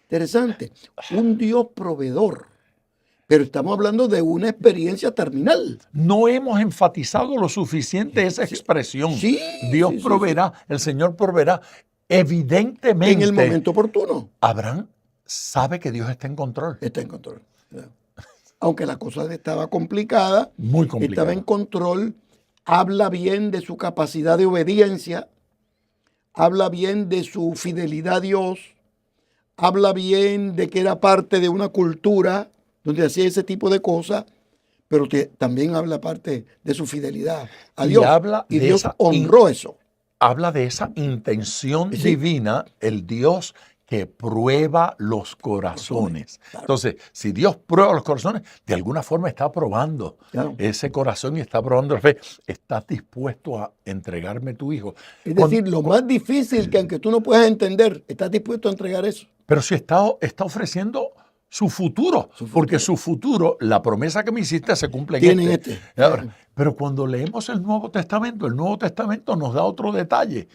Speaker 1: Interesante, un Dios proveedor. Pero estamos hablando de una experiencia terminal.
Speaker 2: No hemos enfatizado lo suficiente esa expresión.
Speaker 1: Sí,
Speaker 2: Dios
Speaker 1: sí, sí,
Speaker 2: proveerá, el Señor proveerá. Evidentemente,
Speaker 1: En el momento oportuno
Speaker 2: Abraham sabe que Dios está en control.
Speaker 1: está en control. Aunque la cosa estaba complicada,
Speaker 2: Muy complicado.
Speaker 1: estaba en control, habla bien de su capacidad de obediencia, habla bien de su fidelidad a Dios, habla bien de que era parte de una cultura donde hacía ese tipo de cosas, pero también habla parte de su fidelidad a
Speaker 2: Y
Speaker 1: Dios.
Speaker 2: habla
Speaker 1: Y
Speaker 2: de
Speaker 1: Dios
Speaker 2: esa
Speaker 1: honró eso.
Speaker 2: Habla de esa intención
Speaker 1: Sí.
Speaker 2: divina, el Dios que prueba los corazones.
Speaker 1: Claro.
Speaker 2: Entonces, si Dios prueba los corazones, de alguna forma está probando
Speaker 1: Claro.
Speaker 2: ese corazón y está probando la fe. ¿Estás dispuesto a entregarme tu hijo?
Speaker 1: Es decir, lo más difícil que aunque tú no puedas entender, estás dispuesto a entregar eso.
Speaker 2: Pero si está ofreciendo su futuro, porque su futuro, la promesa que me hiciste se cumple en
Speaker 1: Tienen
Speaker 2: este.
Speaker 1: este.
Speaker 2: Ahora, pero cuando leemos el Nuevo Testamento nos da otro detalle.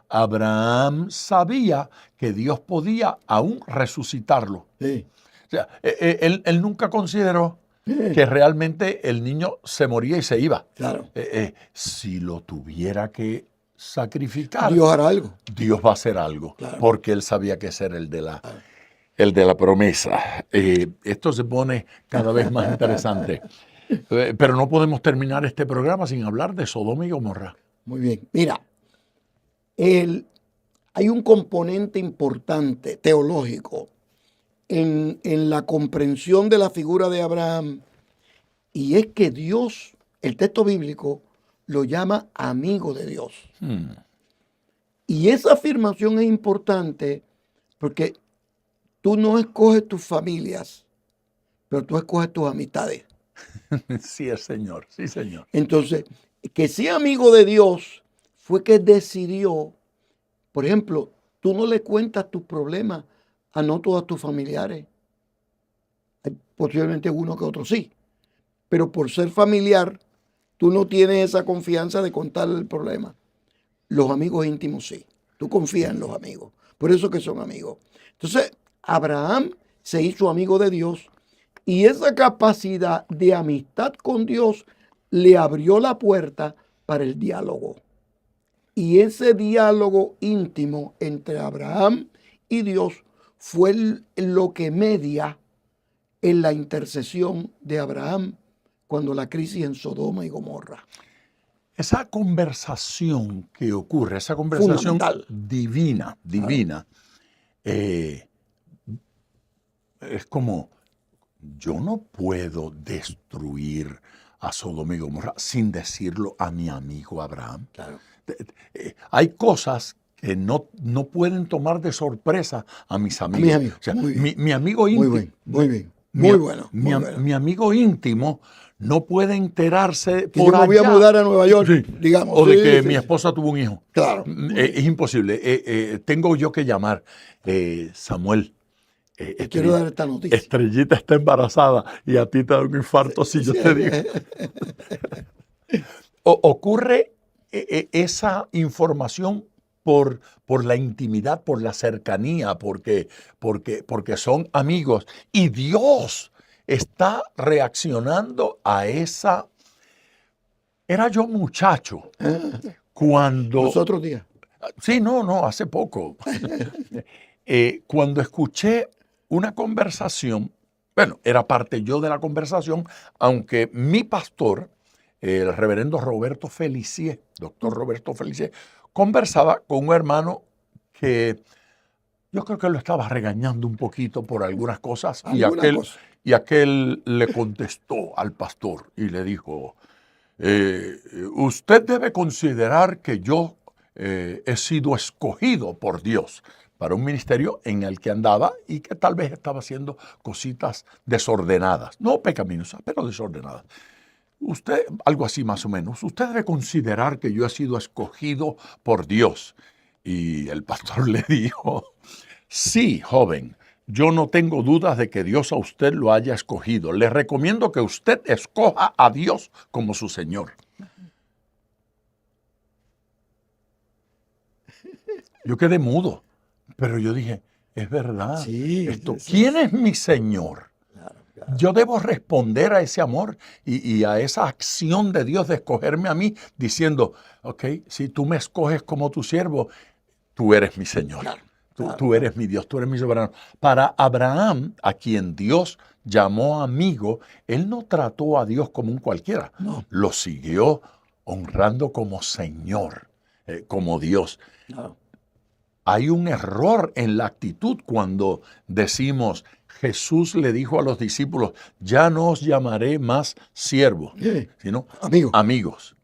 Speaker 2: Abraham sabía que Dios podía aún resucitarlo.
Speaker 1: Sí.
Speaker 2: O sea, él nunca consideró que realmente el niño se moría y se iba.
Speaker 1: Claro.
Speaker 2: Si lo tuviera que sacrificar,
Speaker 1: Dios hará algo.
Speaker 2: Dios va a hacer algo,
Speaker 1: Claro.
Speaker 2: porque él sabía que ese era el de la promesa. Esto se pone cada vez más interesante. Pero no podemos terminar este programa sin hablar de Sodoma y Gomorra.
Speaker 1: Muy bien. Mira, hay un componente importante teológico en la comprensión de la figura de Abraham, y es que Dios, el texto bíblico, lo llama amigo de Dios. Y esa afirmación es importante porque tú no escoges tus familias, pero tú escoges tus amistades.
Speaker 2: Sí, el Señor, sí, Señor.
Speaker 1: Entonces, que sea amigo de Dios fue que decidió, por ejemplo, tú no le cuentas tus problemas a no todos tus familiares. Hay posiblemente uno que otro sí, pero por ser familiar, tú no tienes esa confianza de contar el problema. Los amigos íntimos sí. Tú confías en los amigos. Por eso que son amigos. Entonces, Abraham se hizo amigo de Dios y esa capacidad de amistad con Dios le abrió la puerta para el diálogo. Y ese diálogo íntimo entre Abraham y Dios fue lo que media en la intercesión de Abraham cuando la crisis en Sodoma y Gomorra.
Speaker 2: Esa conversación que ocurre, esa conversación
Speaker 1: Fundamental.
Speaker 2: divina, es como, yo no puedo destruir a Sodoma y Gomorra sin decirlo a mi amigo Abraham.
Speaker 1: Claro.
Speaker 2: Hay cosas que no pueden tomar de sorpresa a mis amigos.
Speaker 1: mis amigos.
Speaker 2: O sea,
Speaker 1: Muy bien.
Speaker 2: mi amigo
Speaker 1: Muy
Speaker 2: íntimo.
Speaker 1: bien, muy bien. Muy bueno. Muy bueno.
Speaker 2: Mi amigo íntimo no puede enterarse
Speaker 1: Que
Speaker 2: por
Speaker 1: yo me voy a
Speaker 2: allá.
Speaker 1: mudar a Nueva York,
Speaker 2: Sí.
Speaker 1: digamos.
Speaker 2: O de
Speaker 1: Sí,
Speaker 2: que
Speaker 1: sí,
Speaker 2: mi
Speaker 1: sí.
Speaker 2: esposa tuvo un hijo.
Speaker 1: Claro.
Speaker 2: Es imposible. Tengo yo que llamar. Samuel.
Speaker 1: Te quiero dar esta noticia.
Speaker 2: Estrellita está embarazada y a ti te da un infarto si yo te digo. Ocurre esa información por la intimidad, por la cercanía, porque son amigos. Y Dios está reaccionando a esa... Era yo muchacho cuando...
Speaker 1: Los otros días.
Speaker 2: Sí, no, hace poco. Cuando escuché una conversación, bueno, era parte yo de la conversación, aunque mi pastor, el reverendo Roberto Felicier, doctor Roberto Felicier, conversaba con un hermano que yo creo que lo estaba regañando un poquito por algunas cosas y aquel le contestó al pastor y le dijo, usted debe considerar que yo he sido escogido por Dios para un ministerio en el que andaba y que tal vez estaba haciendo cositas desordenadas, no pecaminosas, pero desordenadas. Usted, algo así más o menos, usted debe considerar que yo he sido escogido por Dios. Y el pastor le dijo, sí, joven, yo no tengo dudas de que Dios a usted lo haya escogido. Le recomiendo que usted escoja a Dios como su Señor. Yo quedé mudo, pero yo dije, es verdad.
Speaker 1: Sí,
Speaker 2: ¿Quién es mi Señor?
Speaker 1: Claro.
Speaker 2: Yo debo responder a ese amor y a esa acción de Dios de escogerme a mí, diciendo, ok, si tú me escoges como tu siervo, tú eres mi Señor.
Speaker 1: Claro.
Speaker 2: Tú eres mi Dios, tú eres mi soberano. Para Abraham, a quien Dios llamó amigo, él no trató a Dios como un cualquiera.
Speaker 1: No.
Speaker 2: Lo siguió honrando como Señor, como Dios.
Speaker 1: Claro.
Speaker 2: Hay un error en la actitud cuando decimos, Jesús le dijo a los discípulos, ya no os llamaré más siervos, sino amigos.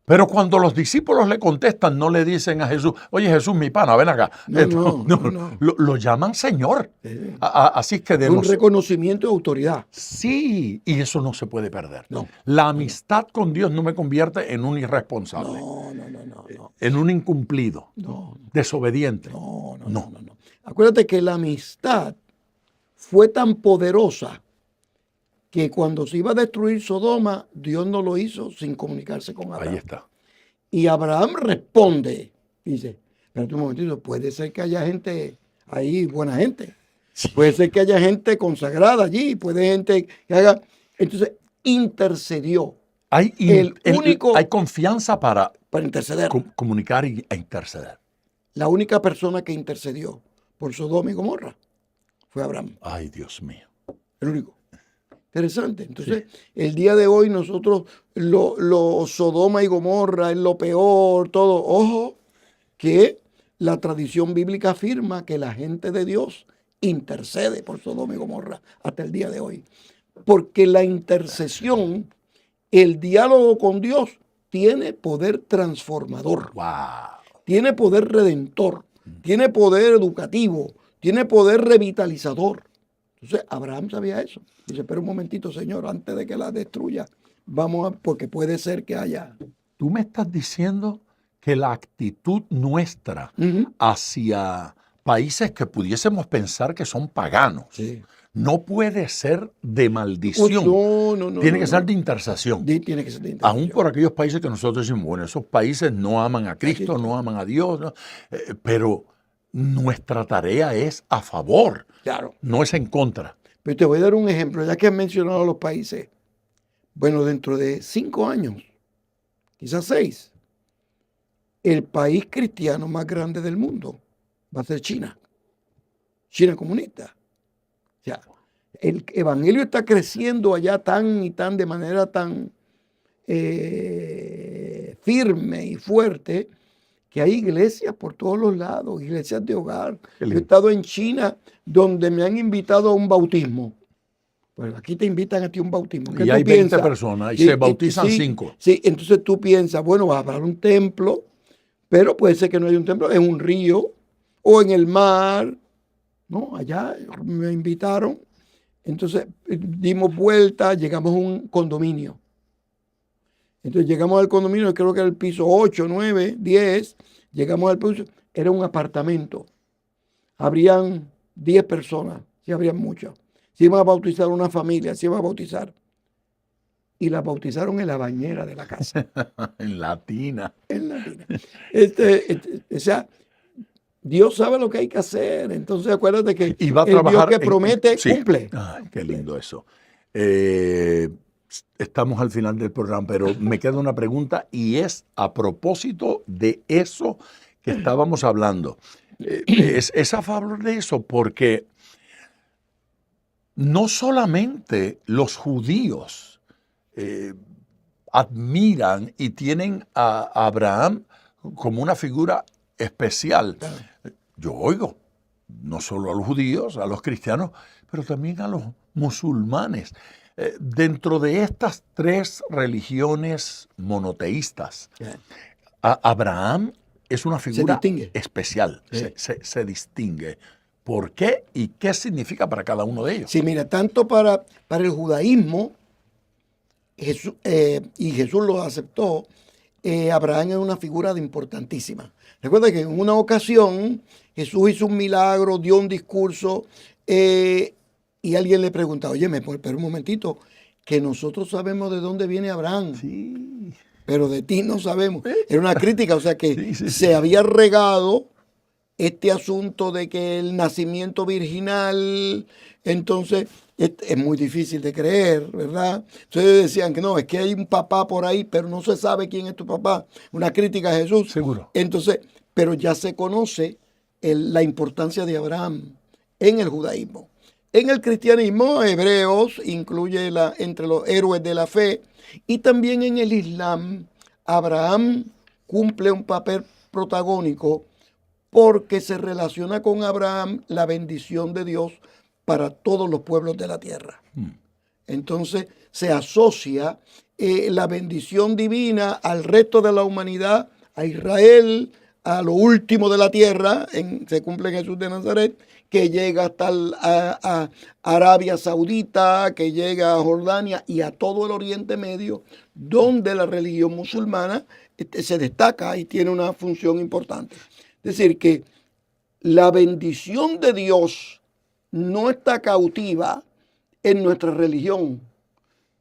Speaker 2: Pero cuando los discípulos le contestan, no le dicen a Jesús, oye Jesús, mi pana, ven acá.
Speaker 1: No.
Speaker 2: Lo llaman Señor. Así que de
Speaker 1: un reconocimiento de autoridad.
Speaker 2: Sí, y eso no se puede perder.
Speaker 1: No.
Speaker 2: La amistad con Dios no me convierte en un irresponsable.
Speaker 1: No.
Speaker 2: En un incumplido.
Speaker 1: No.
Speaker 2: Desobediente.
Speaker 1: No. Acuérdate que la amistad fue tan poderosa que cuando se iba a destruir Sodoma, Dios no lo hizo sin comunicarse con Abraham.
Speaker 2: Ahí está.
Speaker 1: Y Abraham responde, dice, espérate un momentito, puede ser que haya gente ahí, buena gente.
Speaker 2: Sí.
Speaker 1: Puede ser que haya gente consagrada allí, puede gente que haga... Entonces, intercedió.
Speaker 2: Hay confianza para
Speaker 1: interceder.
Speaker 2: Comunicar e interceder.
Speaker 1: La única persona que intercedió por Sodoma y Gomorra fue Abraham.
Speaker 2: Ay, Dios mío.
Speaker 1: El único. Interesante. Entonces, el día de hoy nosotros, lo Sodoma y Gomorra es lo peor, todo. Ojo, que la tradición bíblica afirma que la gente de Dios intercede por Sodoma y Gomorra hasta el día de hoy. Porque la intercesión, el diálogo con Dios, tiene poder transformador.
Speaker 2: Wow.
Speaker 1: Tiene poder redentor. Tiene poder educativo. Tiene poder revitalizador. Entonces, Abraham sabía eso. Dice, espera un momentito, Señor, antes de que la destruya, porque puede ser que haya...
Speaker 2: Tú me estás diciendo que la actitud nuestra hacia países que pudiésemos pensar que son paganos
Speaker 1: Sí.
Speaker 2: no puede ser de maldición.
Speaker 1: No,
Speaker 2: Tiene que ser de intercesión.
Speaker 1: Tiene que ser de intercesión.
Speaker 2: Aún por aquellos países que nosotros decimos, bueno, esos países no aman a Cristo, no aman a Dios, ¿no? Pero nuestra tarea es a favor,
Speaker 1: Claro.
Speaker 2: no es en contra.
Speaker 1: Pero te voy a dar un ejemplo, ya que has mencionado los países. Bueno, dentro de 5 años, quizás 6, el país cristiano más grande del mundo va a ser China. China comunista. O sea, el evangelio está creciendo allá de manera tan firme y fuerte que hay iglesias por todos los lados, iglesias de hogar. Yo he estado en China donde me han invitado a un bautismo. Bueno, aquí te invitan a ti a un bautismo.
Speaker 2: Y hay 20 personas y se bautizan 5.
Speaker 1: Sí, entonces tú piensas, bueno, va a haber un templo, pero puede ser que no haya un templo, en un río o en el mar. No, allá me invitaron. Entonces dimos vuelta, llegamos a un condominio. Entonces llegamos al condominio, creo que era el piso 8, 9, 10. Llegamos al piso, era un apartamento. Habrían 10 personas, sí habrían muchas. Se iban a bautizar una familia, se iban a bautizar. Y la bautizaron en la bañera de la casa.
Speaker 2: En latina.
Speaker 1: En latina. O sea, Dios sabe lo que hay que hacer. Entonces acuérdate que
Speaker 2: Y va a
Speaker 1: el Dios
Speaker 2: trabajar
Speaker 1: que promete,
Speaker 2: sí.
Speaker 1: cumple.
Speaker 2: Ay, qué lindo eso. Estamos al final del programa, pero me queda una pregunta y es a propósito de eso que estábamos hablando. Es a favor de eso porque no solamente los judíos admiran y tienen a Abraham como una figura especial. Yo oigo no solo a los judíos, a los cristianos, pero también a los musulmanes. Dentro de estas 3 religiones monoteístas, Abraham es una figura especial, se distingue. ¿Por qué y qué significa para cada uno de ellos?
Speaker 1: Sí, mira, tanto para el judaísmo, y Jesús lo aceptó, Abraham es una figura importantísima. Recuerda que en una ocasión Jesús hizo un milagro, dio un discurso, y alguien le preguntaba, oye, pero un momentito, que nosotros sabemos de dónde viene Abraham.
Speaker 2: Sí.
Speaker 1: Pero de ti no sabemos. Era una crítica, o sea que se había regado este asunto de que el nacimiento virginal, entonces es muy difícil de creer, ¿verdad? Entonces decían que no, es que hay un papá por ahí, pero no se sabe quién es tu papá. Una crítica a Jesús.
Speaker 2: Seguro.
Speaker 1: Entonces, pero ya se conoce la importancia de Abraham en el judaísmo. En el cristianismo, Hebreos incluye entre los héroes de la fe, y también en el Islam, Abraham cumple un papel protagónico porque se relaciona con Abraham la bendición de Dios para todos los pueblos de la tierra. Entonces se asocia la bendición divina al resto de la humanidad, a Israel, a lo último de la tierra, se cumple en Jesús de Nazaret, que llega hasta a Arabia Saudita, que llega a Jordania y a todo el Oriente Medio, donde la religión musulmana se destaca y tiene una función importante. Es decir, que la bendición de Dios no está cautiva en nuestra religión.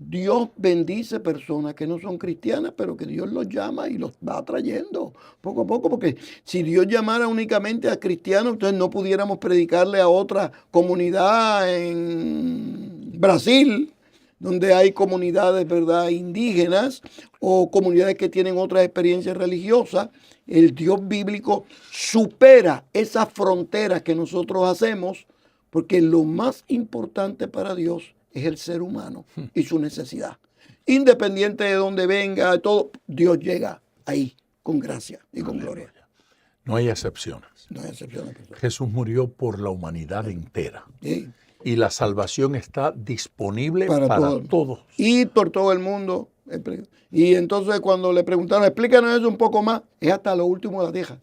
Speaker 1: Dios bendice personas que no son cristianas, pero que Dios los llama y los va trayendo poco a poco, porque si Dios llamara únicamente a cristianos, entonces no pudiéramos predicarle a otra comunidad en Brasil, donde hay comunidades, ¿verdad?, indígenas o comunidades que tienen otras experiencias religiosas. El Dios bíblico supera esas fronteras que nosotros hacemos, porque lo más importante para Dios es el ser humano y su necesidad. Independiente de dónde venga, todo, Dios llega ahí con gracia y con gloria.
Speaker 2: No hay excepciones.
Speaker 1: No hay excepciones.
Speaker 2: Jesús murió por la humanidad entera.
Speaker 1: Sí.
Speaker 2: Y la salvación está disponible para todos.
Speaker 1: Y por todo el mundo. Y entonces cuando le preguntaron, explícanos eso un poco más, es hasta lo último de la tierra.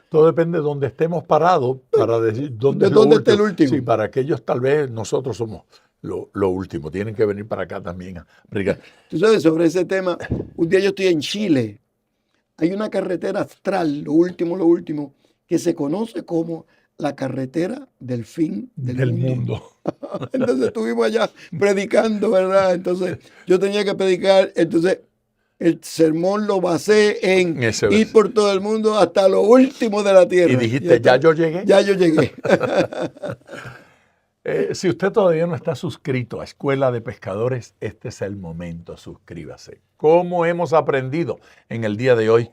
Speaker 2: Todo depende de donde estemos parados para decir dónde
Speaker 1: esté el último.
Speaker 2: Sí, para aquellos tal vez nosotros somos lo último. Tienen que venir para acá también a predicar.
Speaker 1: Tú sabes, sobre ese tema, un día yo estoy en Chile. Hay una carretera astral, lo último, que se conoce como la carretera del fin del mundo. Entonces estuvimos allá predicando, ¿verdad? Entonces yo tenía que predicar, entonces el sermón lo basé en ir por todo el mundo hasta lo último de la tierra.
Speaker 2: Y dijiste, ¿ya yo llegué?
Speaker 1: Ya yo llegué.
Speaker 2: Si usted todavía no está suscrito a Escuela de Pescadores, este es el momento, suscríbase. ¿Cómo hemos aprendido en el día de hoy?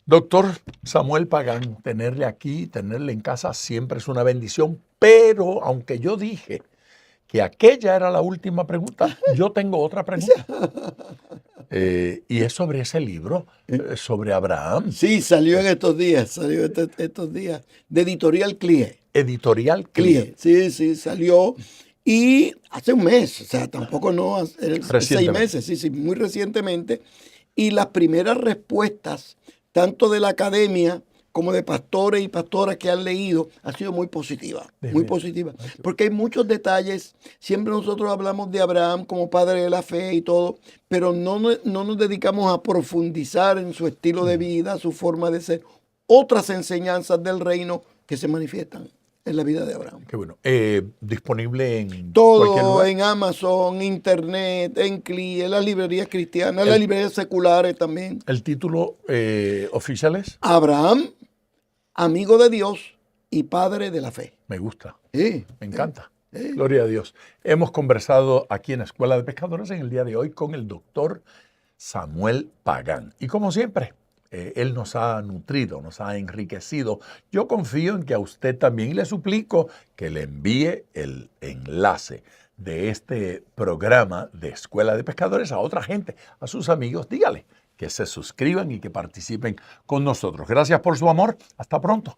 Speaker 2: Doctor Samuel Pagán, tenerle aquí, tenerle en casa siempre es una bendición, pero aunque yo dije que aquella era la última pregunta, yo tengo otra pregunta. Y es sobre ese libro, sobre Abraham.
Speaker 1: Sí, salió en estos días, de Editorial CLIE.
Speaker 2: Editorial CLIE.
Speaker 1: Sí, salió y hace un mes, o sea, tampoco no, 6 meses, sí, muy recientemente. Y las primeras respuestas, tanto de la academia como de pastores y pastoras que han leído, ha sido muy positiva, porque hay muchos detalles. Siempre nosotros hablamos de Abraham como padre de la fe y todo, pero no nos dedicamos a profundizar en su estilo de vida, su forma de ser, otras enseñanzas del reino que se manifiestan en la vida de Abraham.
Speaker 2: Qué bueno. Disponible en
Speaker 1: todo,
Speaker 2: cualquier lugar.
Speaker 1: En Amazon, Internet, en CLIE, en las librerías cristianas, en las librerías seculares también.
Speaker 2: ¿El título oficial es?
Speaker 1: Abraham, amigo de Dios y padre de la fe.
Speaker 2: Me gusta.
Speaker 1: Sí,
Speaker 2: me encanta. Gloria a Dios. Hemos conversado aquí en la Escuela de Pescadores en el día de hoy con el doctor Samuel Pagán. Y como siempre, él nos ha nutrido, nos ha enriquecido. Yo confío en que a usted también, y le suplico que le envíe el enlace de este programa de Escuela de Pescadores a otra gente, a sus amigos. Dígale que se suscriban y que participen con nosotros. Gracias por su amor. Hasta pronto.